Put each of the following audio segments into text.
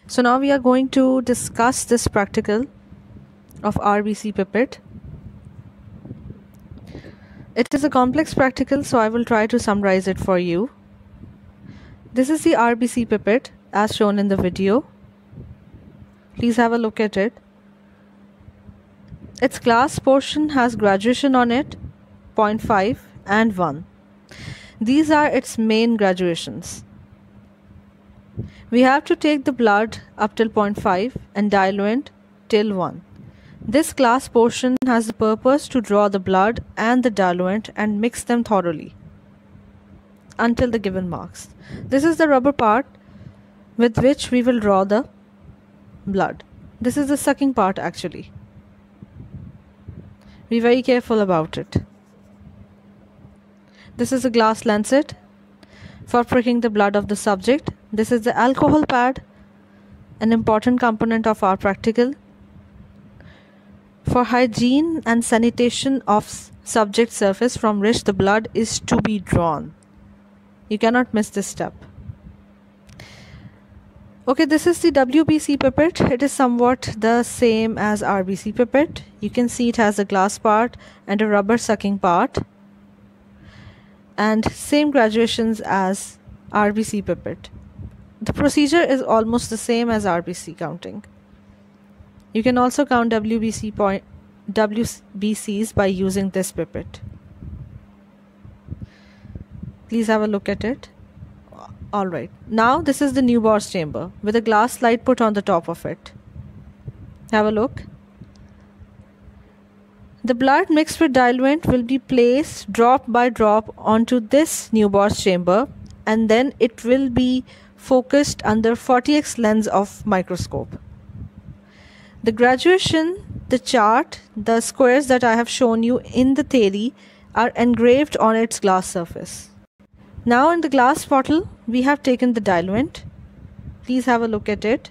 So now we are going to discuss this practical of RBC pipette. It is a complex practical, so I will try to summarize it for you. This is the RBC pipette as shown in the video. Please have a look at it. Its glass portion has graduation on it, 0.5 and 1. These are its main graduations. We have to take the blood up till 0.5 and diluent till 1. This glass portion has the purpose to draw the blood and the diluent and mix them thoroughly until the given marks. This is the rubber part with which we will draw the blood. This is the sucking part actually. Be very careful about it. This is a glass lancet for pricking the blood of the subject. This is the alcohol pad, an important component of our practical, for hygiene and sanitation of subject surface from which the blood is to be drawn. You cannot miss this step. Okay, this is the WBC pipette. It is somewhat the same as RBC pipette. You can see it has a glass part and a rubber sucking part, and same graduations as RBC pipette. The procedure is almost the same as RBC counting. You can also count WBCs by using this pipette. Please have a look at it. Alright, now this is the Neubauer's chamber with a glass slide put on the top of it. Have a look. The blood mixed with diluent will be placed drop by drop onto this Neubauer's chamber, and then it will be focused under 40x lens of microscope. The graduation, the chart, the squares that I have shown you in the theory are engraved on its glass surface. Now in the glass bottle, we have taken the diluent. Please have a look at it.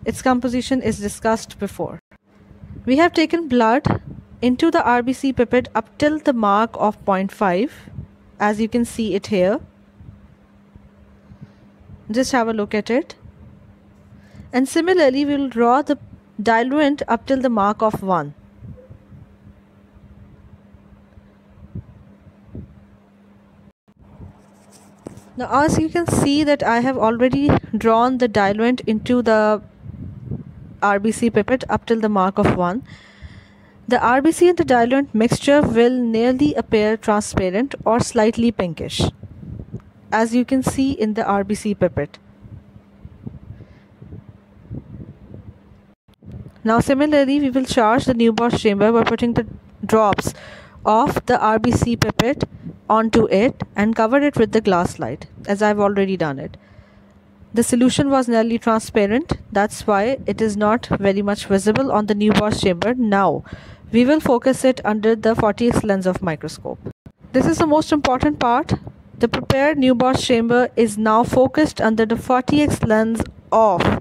Its composition is discussed before. We have taken blood into the RBC pipette up till the mark of 0.5, as you can see it here. Just have a look at it. And similarly, we will draw the diluent up till the mark of 1. Now as you can see that I have already drawn the diluent into the RBC pipette up till the mark of 1. The RBC and the diluent mixture will nearly appear transparent or slightly pinkish, as you can see in the RBC pipette. Now similarly, we will charge the Neubauer's chamber by putting the drops of the RBC pipette onto it and cover it with the glass slide, as I've already done it. The solution was nearly transparent, that's why it is not very much visible on the Neubauer's chamber. Now we will focus it under the 40x lens of microscope. This is the most important part. The prepared Neubauer's chamber is now focused under the 40x lens of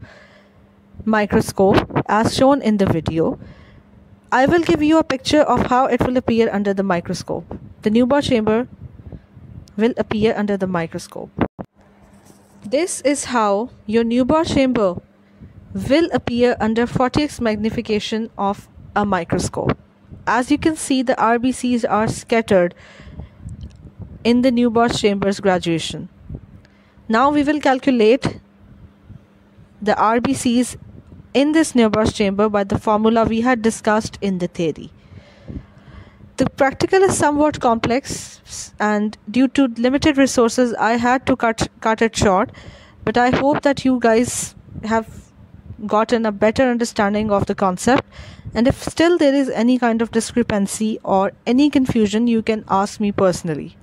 microscope as shown in the video. I will give you a picture of how it will appear under the microscope. The Neubauer chamber will appear under the microscope. This is how your Neubauer chamber will appear under 40x magnification of a microscope. As you can see, the RBCs are scattered in the Neubauer's chamber's graduation. Now we will calculate the RBCs in this Neubauer's chamber by the formula we had discussed in the theory. The practical is somewhat complex, and due to limited resources I had to cut it short, but I hope that you guys have gotten a better understanding of the concept, and if still there is any kind of discrepancy or any confusion, you can ask me personally.